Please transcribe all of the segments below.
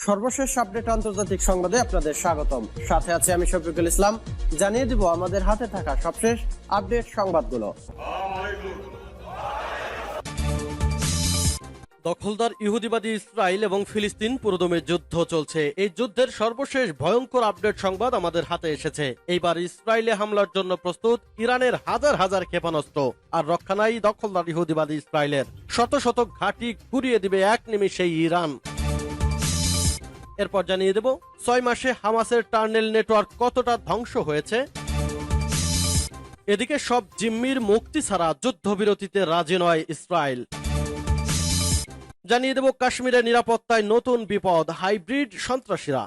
সর্বশেষ আপডেট আন্তর্জাতিক সংবাদে আপনাদের স্বাগতম। সাথে আছে আমি শফিকুল ইসলাম। জানিয়ে দিব আমাদের হাতে থাকা সবশেষ আপডেট সংবাদগুলো। দখলদার ইহুদিবাদী ইসরায়েল এবং ফিলিস্তিন পুরোদমে যুদ্ধ চলছে। এই যুদ্ধের সর্বশেষ ভয়ঙ্কর আপডেট সংবাদ আমাদের হাতে এসেছে। এইবার ইসরায়েলে হামলার জন্য প্রস্তুত ইরানের হাজার হাজার ক্ষেপণাস্ত্র। আর রক্ষা নাই দখলদার ইহুদিবাদী ইসরায়েলের। শত শত ঘাঁটি গুড়িয়ে দিবে এক নিমিষেই ইরান। এরপর জানিয়ে দেব 6 মাসে হামাসের টানেল নেটওয়ার্ক কতটা ধ্বংস হয়েছে। এদিকে সব জিম্মির মুক্তি ছাড়া যুদ্ধবিরতিতে রাজি নয় ইসরায়েল। জানিয়ে দেব কাশ্মীরের নিরাপত্তায় নতুন বিপদ, হাইব্রিড সন্ত্রাসীরা।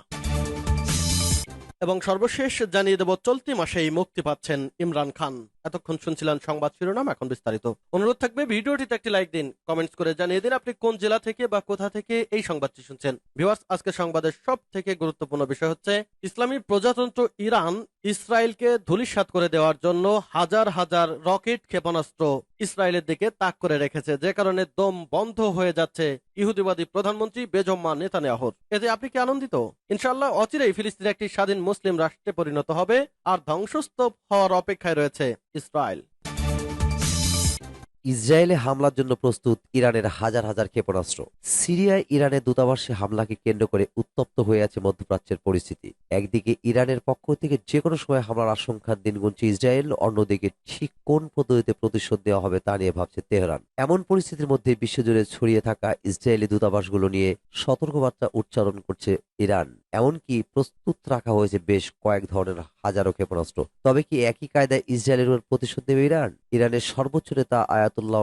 এবং সর্বশেষ জানিয়ে দেব চলতি মাসেই মুক্তি পাচ্ছেন ইমরান খান। এতক্ষণ শুনছিলেন সংবাদ শিরোনাম, এখন বিস্তারিত। অনুরোধ থাকবে ভিডিওটিতে একটি লাইক দিন, কমেন্টস করে জানিয়ে দিন আপনি কোন জেলা থেকে বা কোথা থেকে এই সংবাদটি শুনছেন। ভিউয়ার্স, আজকে সংবাদের সব থেকে গুরুত্বপূর্ণ বিষয় হচ্ছে ইসলামী প্রজাতন্ত্র ইরান ইসরায়েলকে ধূলিসাৎ করে দেওয়ার জন্য হাজার হাজার রকেট ক্ষেপণাস্ত্র ইসরায়েলের দিকে তাক করে রেখেছে, যে কারণে দম বন্ধ হয়ে যাচ্ছে ইহুদিবাদী প্রধানমন্ত্রী বেজম্মা নেতানিয়াহুর। এতে আপনি কি আনন্দিত? ইনশাআল্লাহ অচিরেই ফিলিস্তিন একটি স্বাধীন মুসলিম রাষ্ট্রে পরিণত হবে আর ধ্বংসস্তূপ হওয়ার অপেক্ষায় রয়েছে ইসরায়েল। ইসরায়েলে হামলার জন্য প্রস্তুত ইরানের হাজার হাজার ক্ষেপণাস্ত্র। সিরিয়ায় ইরানের দূতাবাসে হামলাকে কেন্দ্র করে উত্তপ্ত হয়ে আছে মধ্যপ্রাচ্যের পরিস্থিতি। একদিকে ইরানের পক্ষ থেকে যে কোনো সময় হামলার আশঙ্কার দিন গুনছে ইসরায়েল, অন্যদিকে ঠিক কোন পদ্ধতিতে প্রতিশোধ দেওয়া হবে তা নিয়ে ভাবছে তেহরান। এমন পরিস্থিতির মধ্যে বিশ্বজুড়ে ছড়িয়ে থাকা ইসরায়েলি দূতাবাসগুলো নিয়ে সতর্কবার্তা উচ্চারণ করছে ইরান। এমনকি প্রস্তুত রাখা হয়েছে বেশ কয়েক ধরনের হাজারো ক্ষেপণাস্ত্র। তবে কি একই কায়দায় ইসরায়েলের উপর প্রতিশোধ নেবে ইরান? ইরানের সর্বোচ্চ নেতা আয়াতুল্লাহ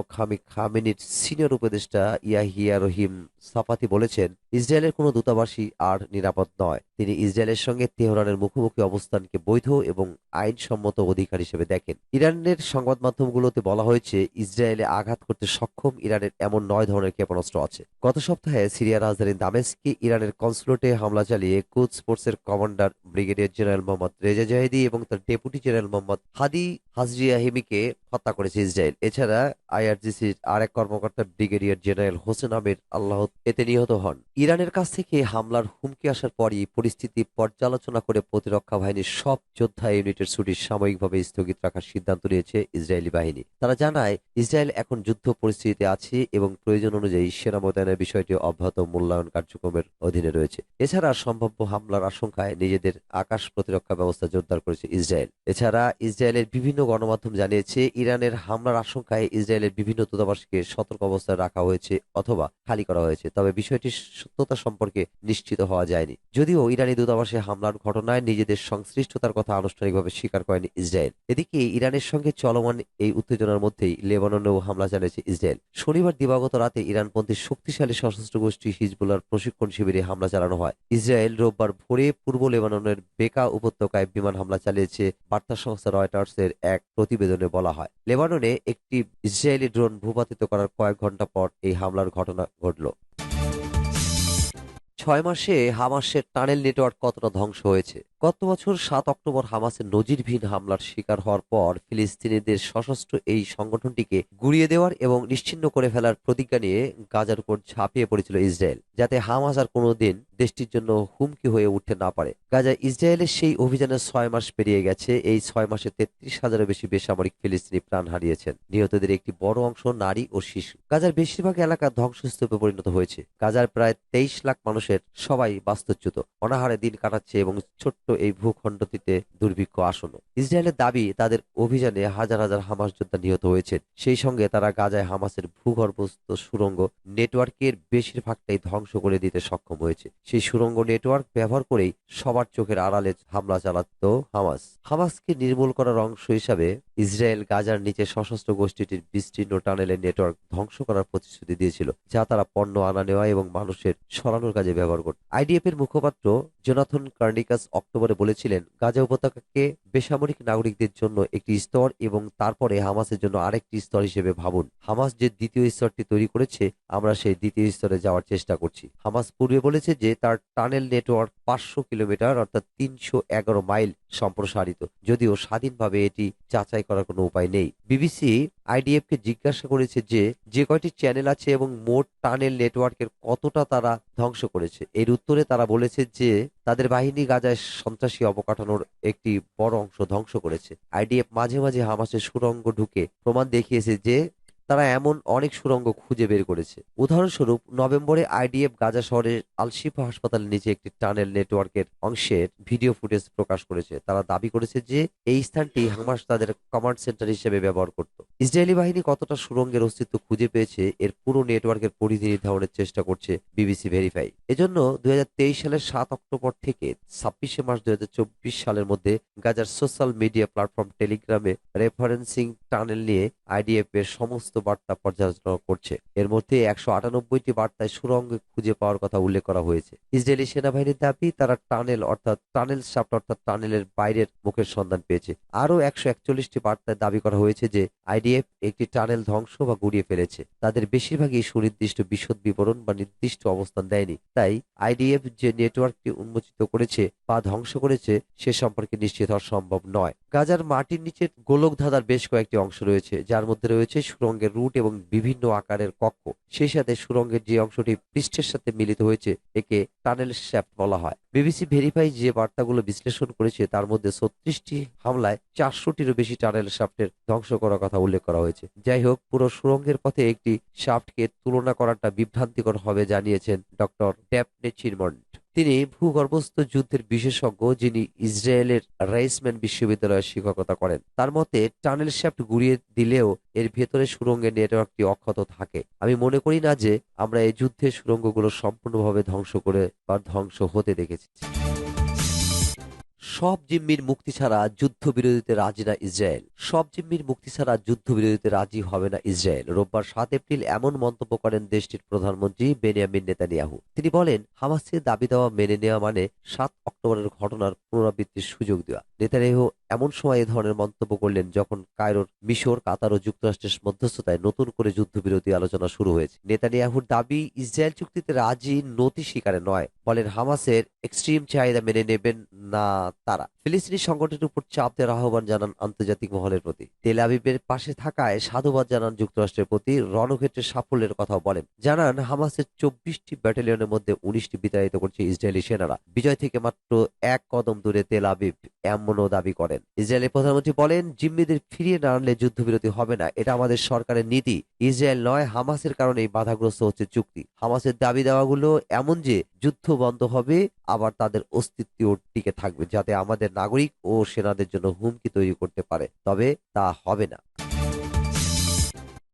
খামেনির সিনিয়র উপদেষ্টা ইয়াহিয়া রহিম সাফাতি বলেছেন, ইসরায়েলের কোনো দূতাবাসই আর নিরাপদ নয়। তিনি ইসরায়েলের সঙ্গে তেহরানের মুখোমুখি অবস্থানকে বৈধ এবং আইনসম্মত অধিকার হিসেবে দেখেন। ইরানের সংবাদ মাধ্যমগুলোতে বলা হয়েছে, ইসরায়েলে আঘাত করতে সক্ষম ইরানের এমন 9 ধরনের ক্ষেপণাস্ত্র আছে। গত সপ্তাহে সিরিয়ার রাজধানী দামেস্কে ইরানের কনসুলেটে হামলা চালিয়ে কুদস ফোর্সের commander brigadier general Mohammad Reza Zahedi এবং তার ডেপুটি জেনারেল মোহাম্মদ হাদি হাজরিয়াহিমিকে হত্যা করেছে ইসরায়েল। এছাড়া আইআরজিসির আরেক কর্মকর্তা brigadier general Hossein Amir Allah এতে নিহত হন। ইরানের কাছ থেকে হামলার হুমকি আসার পরই পরিস্থিতি পর্যালোচনা করে প্রতিরক্ষা বাহিনীর সব যোদ্ধা ইউনিটের ছুটি সাময়িকভাবে স্থগিত রাখার সিদ্ধান্ত নিয়েছে ইসরায়েলি বাহিনী। তারা জানায়, ইসরায়েল এখন যুদ্ধ পরিস্থিতিতে আছে এবং প্রয়োজন অনুযায়ী সেনা মোতায়েনের বিষয়টি অব্যাহত মূল্যায়ন কার্যক্রমের অধীনে রয়েছে। এছাড়া সম্ভাব্য হামলার আশঙ্কায় নিজেদের আকাশ প্রতিরক্ষা ব্যবস্থা জোরদার করেছে ইসরায়েল। এছাড়া ইসরায়েলের বিভিন্ন গণমাধ্যম জানিয়েছে, ইরানের হামলার আশঙ্কায় ইসরায়েলের বিভিন্ন দূতাবাসকে সতর্ক অবস্থায় রাখা হয়েছে অথবা খালি করা হয়েছে। তবে বিষয়টির সত্যতা সম্পর্কে নিশ্চিত হওয়া যায়নি। যদিও ইরানি দূতাবাসে হামলার ঘটনায় নিজেদের সংশ্লিষ্টতার কথা আনুষ্ঠানিকভাবে স্বীকার করেনি ইসরায়েল। এদিকে ইরানের সঙ্গে চলমান এই উত্তেজনার মধ্যেই লেবাননেও হামলা চালিয়েছে ইসরায়েল। শনিবার দিবাগত রাতে ইরানপন্থী শক্তিশালী সশস্ত্র গোষ্ঠী হিজবুল্লাহর প্রশিক্ষণ শিবিরে হামলা চালানো হয়। ইসরায়েল রোববার ভোরে পূর্ব লেবাননের বেকা উপত্যকায় বিমান হামলা চালিয়েছে, বার্তা সংস্থা রয়টার্সের এক প্রতিবেদনে বলা হয়। লেবাননে একটি ইসরায়েলি ড্রোন ভূপাতিত করার কয়েক ঘন্টা পর এই হামলার ঘটনা ঘটল। 6 মাসে হামাসের টানেল নেটওয়ার্ক কতটা ধ্বংস হয়েছে। গত বছর 7 অক্টোবর হামাসের নজিরবিহীন হামলার শিকার হওয়ার পর ফিলিস্তিনিদের সশস্ত্র এই সংগঠনটিকে গুড়িয়ে দেওয়ার এবং নিশ্চিহ্ন করে ফেলার প্রতিজ্ঞা নিয়ে গাজার উপর ঝাঁপিয়ে পড়েছিল ইসরায়েল, যাতে হামাস আর কোনোদিন দেশটির জন্য হুমকি হয়ে উঠতে না পারে। গাজায় ইসরায়েলের সেই অভিযানের 6 মাস পেরিয়ে গেছে। এই 6 মাসে 33,000-এর বেশি বেসামরিক ফিলিস্তিনি প্রাণ হারিয়েছেন। নিহতদের একটি বড় অংশ নারী ও শিশু। গাজার বেশিরভাগ এলাকা ধ্বংসস্তূপে পরিণত হয়েছে। গাজার প্রায় 23 লাখ মানুষের সবাই বাস্তুচ্যুত, অনাহারে দিন কাটাচ্ছে এবং ছোট্ট এই ভূখণ্ডটিতে দুর্ভিক্ষ আসন্ন। ইসরায়েলের দাবি, তাদের অভিযানে হাজার হাজার হামাস যোদ্ধা নিহত হয়েছেন। সেই সঙ্গে তারা গাজায় হামাসের ভূগর্ভস্থ সুড়ঙ্গ নেটওয়ার্কের বেশিরভাগটাই ধ্বংস করে দিতে সক্ষম হয়েছে। সেই সুড়ঙ্গ নেটওয়ার্ক ব্যবহার করেই সবার চোখের আড়ালে হামলা চালাত হামাস। হামাসকে নির্মূল করার অংশ হিসাবে ইসরায়েল গাজার নিচে সশস্ত্র গোষ্ঠীটির বিস্তীর্ণ টানেলের নেটওয়ার্ক ধ্বংস করার প্রতিশ্রুতি দিয়েছিল, যা তারা পণ্য আনা নেওয়া এবং মানুষের সরানোর কাজে ব্যবহার করত। আইডিএফ এর মুখপাত্র জোনাথন কার্নিকাস অক্টোবরে বলেছিলেন, গাজা উপত্যকাকে বেসামরিক নাগরিকদের জন্য একটি স্তর এবং তারপরে হামাসের জন্য আরেকটি স্তর হিসেবে ভাবুন। হামাস যে দ্বিতীয় স্তরটি তৈরি করেছে, আমরা সেই দ্বিতীয় স্তরে যাওয়ার চেষ্টা করছি। হামাস পূর্বে বলেছে যে তার টানেল নেটওয়ার্ক 500 কিলোমিটার অর্থাৎ 311 মাইল সম্প্রসারিত, যদিও স্বাধীনভাবে এটি যাচাই করার কোনো উপায় নেই। বিবিসি আইডিএফকে জিজ্ঞাসা করেছে যে কয়টি চ্যানেল আছে এবং মোট টানেল নেটওয়ার্কের কতটা তারা ধ্বংস করেছে। এর উত্তরে তারা বলেছে যে তাদের বাহিনী গাজায় সন্ত্রাসী অবকাঠামোর একটি বড় অংশ ধ্বংস করেছে। আইডিএফ মাঝে মাঝে হামাসের সুড়ঙ্গ ঢুকে প্রমাণ দেখিয়েছে যে তারা এমন অনেক সুড়ঙ্গ খুঁজে বের করেছে। উদাহরণস্বরূপ, নভেম্বরে আইডিএফ গাজা শহরের আলশিফা হাসপাতালের নিচে একটি টানেল নেটওয়ার্কের অংশের ভিডিও ফুটেজ প্রকাশ করেছে। তারা দাবি করেছে যে এই স্থানটি হামাস তাদের কমান্ড সেন্টার হিসেবে ব্যবহার করত। ইসরায়েলি বাহিনী কতটা সুড়ঙ্গের অস্তিত্ব খুঁজে পেয়েছে এর পুরো নেটওয়ার্কের পরিধি নির্ধারণের চেষ্টা করছে বিবিসি ভেরিফাই। এজন্য 2023 সালের 7 অক্টোবর থেকে 26 মার্চ 2024 সালের মধ্যে গাজার সোশ্যাল মিডিয়া প্ল্যাটফর্ম টেলিগ্রামে রেফারেন্সিং টানেল নিয়ে আইডিএফ এর সমস্ত বার্তা পর্যালোচনা করছে। এর মধ্যে 198টি বার্তায় সুড়ঙ্গ খুঁজে পাওয়ার কথা উল্লেখ করা হয়েছে। ইসরায়েলি সেনাবাহিনীর দাবি তারা টানেল শাফট অর্থাৎ টানেলের বাইরের মুখের সন্ধান পেয়েছে। আরও 141টি বার্তায় দাবি করা হয়েছে যে আইডিএফ একটি টানেল ধ্বংস বা গুড়িয়ে ফেলেছে। তাদের বেশিরভাগই সুনির্দিষ্ট বিশদ বিবরণ বা নির্দিষ্ট অবস্থান দেয়নি। তাই আইডিএফ যে নেটওয়ার্কটি উন্মোচিত করেছে বা ধ্বংস করেছে সে সম্পর্কে নিশ্চিত হওয়া সম্ভব নয়। গাজার মাটির নিচের গোলকধাঁধার বেশ কয়েকটি অংশ রয়েছে, যার মধ্যে রয়েছে সুড়ঙ্গের রুট এবং বিভিন্ন আকারের কক্ষ। সেই সাথে সুড়ঙ্গের যে অংশটি পৃষ্ঠের সাথে মিলিত হয়েছে একে টানেল শ্যাফট বলা হয়। বিবিসি ভেরিফাই যে বার্তাগুলো বিশ্লেষণ করেছে তার মধ্যে 36টি হামলায় 400টিরও বেশি টানেল শাফটের ধ্বংস করার কথা উল্লেখ করা হয়েছে। যাই হোক, পুরো সুড়ঙ্গের পথে একটি শাফটকে তুলনা করাটা বিভ্রান্তিকর হবে জানিয়েছেন ডক্টর ড্যাফনে চিরমন্ট। তিনি ভূগর্ভস্থ যুদ্ধের বিশেষজ্ঞ, যিনি ইসরায়েলের রাইসম্যান বিশ্ববিদ্যালয়ে শিক্ষকতা করেন। তার মতে টানেল শ্যাফট গুড়িয়ে দিলেও এর ভেতরে সুড়ঙ্গের নেটওয়ার্কটি অক্ষত থাকে। আমি মনে করি না যে আমরা এই যুদ্ধে সুড়ঙ্গগুলো সম্পূর্ণভাবে ধ্বংস করে বা ধ্বংস হতে দেখেছি। সব জিম্মির মুক্তি ছাড়া যুদ্ধবিরতিতে রাজি না ইসরায়েল। সব জিম্মির মুক্তি ছাড়া যুদ্ধবিরতিতে রাজি হবে না ইসরায়েল। রোববার 7 এপ্রিল এমন মন্তব্য করেন দেশটির প্রধানমন্ত্রী বেনিয়ামিন নেতানিয়াহু। তিনি বলেন, হামাসের দাবি দেওয়া মেনে নেওয়া মানে 7 অক্টোবরের ঘটনার পুনরাবৃত্তির সুযোগ দেওয়া। নেতানিয়াহু এমন সময় এ ধরনের মন্তব্য করলেন যখন কায়রোর, মিশর, কাতার ও যুক্তরাষ্ট্রের মধ্যস্থতায় নতুন করে যুদ্ধবিরতি আলোচনা শুরু হয়েছে। নেতানিয়াহুর দাবি, ইসরায়েল চুক্তিতে রাজি নতি স্বীকারে নয়। বলেন হামাসের এক্সট্রিম চাহিদা মেনে নেবেন না তারা। ফিলিস্তিনি সংগঠনের উপর চাপ দেওয়ার আহ্বান জানান আন্তর্জাতিক মহলের প্রতি। তেল আবিবের পাশে থাকায় সাধুবাদ জানান যুক্তরাষ্ট্রের প্রতি। রণক্ষেত্রে সাফল্যের কথাও বলেন। জানান হামাসের 24টি ব্যাটালিয়নের মধ্যে 19টি বিতাড়িত করছে ইসরায়েলি সেনারা। বিজয় থেকে মাত্র 1 কদম দূরে তেল আবিব, এমনও দাবি করেন। ইসরায়েলের প্রধানমন্ত্রী বলেন, জিম্মিদের ফিরিয়ে না আনলে যুদ্ধবিরতি হবে না। এটা আমাদের সরকারের নীতি। ইসরায়েল নয়, হামাসের কারণেই বাধাগ্রস্ত হচ্ছে চুক্তি। হামাসের দাবি দেওয়াগুলো এমন যে যুদ্ধ বন্ধ হবে, আবার তাদের অস্তিত্বও টিকে থাকবে, যাতে আমাদের নাগরিক ও সেনাদের জন্য হুমকি তৈরি করতে পারে। তবে তা হবে না।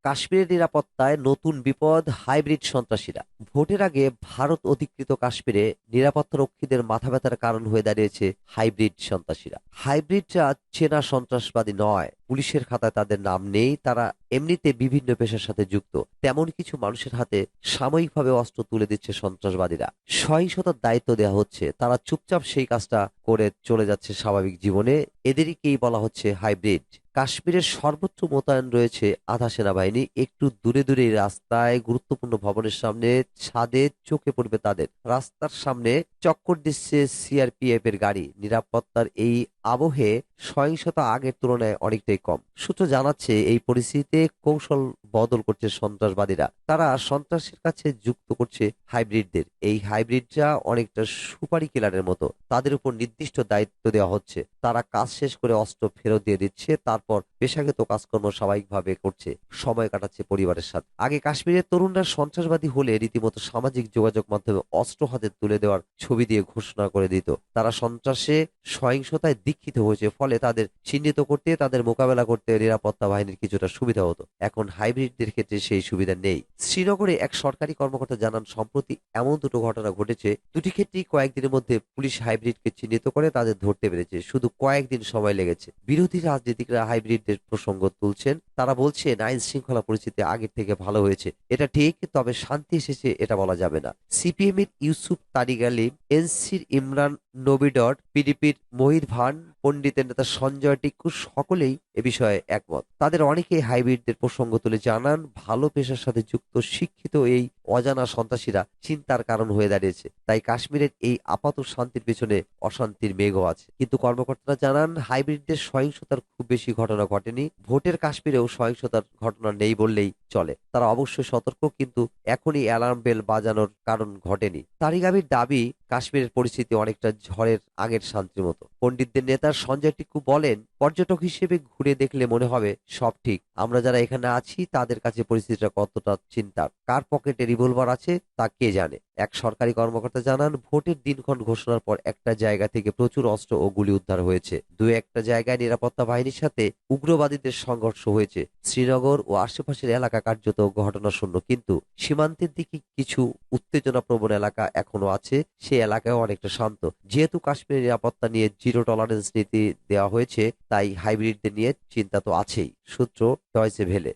কাশ্মীরের নিরাপত্তায় নতুন বিপদ, হাইব্রিড সন্ত্রাসীরা। ভোটের আগে ভারত অধিকৃত কাশ্মীরে নিরাপত্তারক্ষীদের মাথা ব্যথার কারণ হয়ে দাঁড়িয়েছে হাইব্রিড সন্ত্রাসীরা। হাইব্রিডরা চেনা সন্ত্রাসবাদী নয়, পুলিশের খাতায় তাদের নাম নেই, তারা এমনিতে বিভিন্ন পেশার সাথে যুক্ত। তেমন কিছু মানুষের হাতে সাময়িকভাবে অস্ত্র তুলে দিচ্ছে সন্ত্রাসবাদীরা। সহিংসতার দায়িত্ব দেওয়া হচ্ছে, তারা চুপচাপ সেই কাজটা করে চলে যাচ্ছে স্বাভাবিক জীবনে। এদেরকেই বলা হচ্ছে হাইব্রিড। কাশ্মীরের সর্বোচ্চ মোতায়েন রয়েছে আধা সেনাবাহিনী। একটু দূরে দূরে রাস্তায়, গুরুত্বপূর্ণ ভবনের সামনে, ছাদে চোখে পড়বে তাদের। রাস্তার সামনে চক্কর দিচ্ছে সিআরপিএফ এর গাড়ি। নিরাপত্তার এই আবহে সহিংসতা আগের তুলনায় অনেকটাই কম। সূত্র জানাচ্ছে এই পরিস্থিতিতে কৌশল বদল করছে সন্ত্রাসবাদীরা। তারা সন্ত্রাসের কাছে যুক্ত করছে হাইব্রিডদের। এই হাইব্রিডরা অনেকটা সুপারি কিলারের মতো। তাদের উপর নির্দিষ্ট দায়িত্ব দেওয়া হচ্ছে, তারা কাজ শেষ করে অস্ত্র ফেরত দিয়ে দিচ্ছে, তারপর পেশাগত কাজকর্ম স্বাভাবিকভাবে করছে, সময় কাটাচ্ছে পরিবারের সাথে। আগে কাশ্মীরের তরুণরা সন্ত্রাসবাদী হলে রীতিমতো সামাজিক যোগাযোগ মাধ্যমে অস্ত্র হাতে তুলে দেওয়ার ছবি দিয়ে ঘোষণা করে দিত। তারা সন্ত্রাসে, সহিংসতায় দীক্ষিত হয়েছে, ফলে তাদের চিহ্নিত করতে, তাদের মোকাবেলা করতে নিরাপত্তা বাহিনীর কিছুটা সুবিধা হতো। এখন হাইব্রিডদের ক্ষেত্রে সেই সুবিধা নেই। শ্রীনগরে এক সরকারি কর্মকর্তা জানান, সম্প্রতি এমন দুটো ঘটনা ঘটেছে, দুটি ক্ষেত্রেই কয়েকদিনের মধ্যে পুলিশ হাইব্রিডকে চিহ্নিত করে তাদের ধরতে পেরেছে। শুধু কয়েকদিন সময় লেগেছে। বিরোধী রাজনীতিকরা হাইব্রিডদের প্রসঙ্গ তুলছেন। তারা বলছেন আইন শৃঙ্খলা পরিস্থিতি আগের থেকে ভালো হয়েছে। এটা ঠিক, তবে শান্তি এসেছে এটা বলা যাবে না। সিপিএম এর ইউসুফ তারিক আলী, এনসির ইমরান নবি ডট, পিডিপির মোহিত ভান, পণ্ডিতের নেতা সঞ্জয় টিক্কু সকলেই এ বিষয়ে একমত। তাদের অনেকেই হাইব্রিডদের প্রসঙ্গ তুলে জানান, ভালো পেশার সাথে যুক্ত শিক্ষিত এই অজানা সন্ত্রাসীরা চিন্তার কারণ হয়ে দাঁড়িয়েছে। তাই কাশ্মীরের এই আপাত শান্তির পেছনে অশান্তির মেঘও আছে। কিন্তু কর্মকর্তারা জানান, হাইব্রিডদের সহিংসতার খুব বেশি ঘটনা ঘটেনি। ভোটের কাশ্মীরেও সহিংসতার ঘটনা নেই বললেই চলে। তারা অবশ্যই সতর্ক, কিন্তু এখনই অ্যালার্ম বেল বাজানোর কারণ ঘটেনি। তারিক আবির দাবি, কাশ্মীরের পরিস্থিতি অনেকটা ঝড়ের আগের শান্তির মতো। পণ্ডিতদের নেতা সঞ্জয় টিক্কু বলেন, পর্যটক হিসেবে ঘুরে দেখলে মনে হবে সব ঠিক। আমরা যারা এখানে আছি তাদের কাছে পরিস্থিতিটা কতটা চিন্তার। কার পকেটে রিভলভার আছে তা কে জানে। এক সরকারি কর্মকর্তা জানান, ভোটের দিনক্ষণ ঘোষণার পর একটা জায়গা থেকে প্রচুর অস্ত্র ও গুলি উদ্ধার হয়েছে। দু একটা জায়গায় নিরাপত্তা বাহিনীর সাথে উগ্রবাদীদের সংঘর্ষ হয়েছে। শ্রীনগর ও আশেপাশের এলাকা কার্যত ঘটনাশূন্য, কিন্তু সীমান্তের দিকে কিছু উত্তেজনাপ্রবণ এলাকা এখনো আছে। সে এলাকায় অনেকটা শান্ত। যেহেতু কাশ্মীরের নিরাপত্তা নিয়ে জিরো টলারেন্স নীতি দেওয়া হয়েছে, তাই হাইব্রিডদের নিয়ে চিন্তা তো আছেই। সূত্র ডয়চে ভেলে।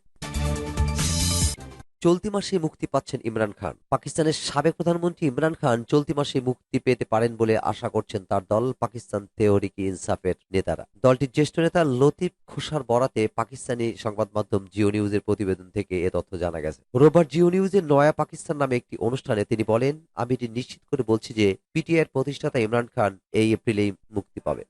চলতি মাসে মুক্তি পাচ্ছেন ইমরান খান। পাকিস্তানের সাবেক প্রধানমন্ত্রী ইমরান খান চলতি মাসে মুক্তি পেতে পারেন বলে আশা করছেন তার দল পাকিস্তান তেহরিক ইনসাফের নেতারা। দলটির জ্যেষ্ঠ নেতা লতিফ খোসার বরাতে পাকিস্তানি সংবাদ মাধ্যম জিও নিউজের প্রতিবেদন থেকে এ তথ্য জানা গেছে। রোববার জিও নিউজের নয়া পাকিস্তান নামে একটি অনুষ্ঠানে তিনি বলেন, আমি এটি নিশ্চিত করে বলছি যে পিটিআইয়ের প্রতিষ্ঠাতা ইমরান খান এই এপ্রিলেই মুক্তি পাবে।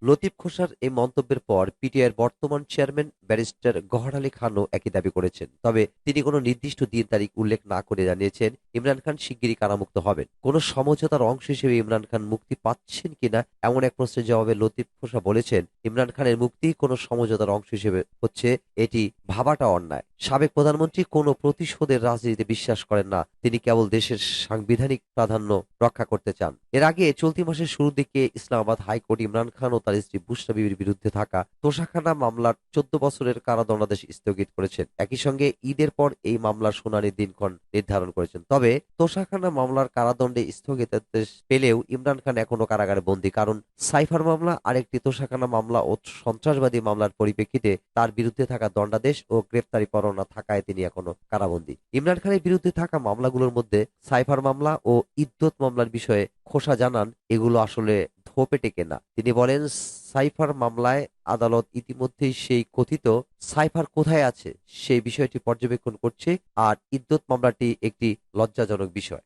লতিফ খোসার এই মন্তব্যের পর পিটিআইয়ের বর্তমান চেয়ারম্যান ব্যারিস্টার গওহর আলী খানও একই দাবি করেছেন। তবে তিনি কোনো নির্দিষ্ট দিন তারিখ উল্লেখ না করে জানিয়েছেন, ইমরান খান শিগগিরই কারামুক্ত হবেন। কোন সমঝোতার অংশ হিসেবে ইমরান খান মুক্তি পাচ্ছেন কিনা এমন এক প্রশ্নের জবাবে লতিফ খোসা বলেছেন, ইমরান খানের মুক্তি কোনো সমঝোতার অংশ হিসেবে হচ্ছে, এটি ভাবাটা অন্যায়। সাবেক প্রধানমন্ত্রী কোনো প্রতিশোধের রাজনীতিতে বিশ্বাস করেন না। তিনি কেবল দেশের সাংবিধানিক প্রাধান্য রক্ষা করতে চান। এর আগে চলতি মাসের শুরুর দিকে ইসলামাবাদ হাইকোর্ট ইমরান খান ও তার স্ত্রী বুশরা বিবির বিরুদ্ধে থাকা তোষাখানা মামলার ১৪ বছরের কারাদণ্ডাদেশ স্থগিত করেছেন। একই সঙ্গে ঈদের পর এই মামলার শুনানির দিনক্ষণ নির্ধারণ করেছেন। তবে তোষাখানা মামলার কারাদণ্ডে স্থগিতাদেশ পেলেও ইমরান খান এখনো কারাগারে বন্দী। কারণ সাইফার মামলা, আরেকটি তোষাখানা মামলা ও সন্ত্রাসবাদী মামলার পরিপ্রেক্ষিতে তার বিরুদ্ধে থাকা দণ্ডাদেশ ও গ্রেফতারি পরোয়ানা থাকায় তিনি এখনো কারাবন্দী। ইমরান খানের বিরুদ্ধে থাকা মামলাগুলোর মধ্যে সাইফার মামলা ও ইদ্যত মামলার বিষয়ে খোসা জানান, এগুলো আসলে ধোপে টেকে না। তিনি বলেন, সাইফার মামলায় আদালত ইতিমধ্যেই সেই কথিত সাইফার কোথায় আছে সেই বিষয়টি পর্যবেক্ষণ করছে, আর ইদ্যত মামলাটি একটি লজ্জাজনক বিষয়।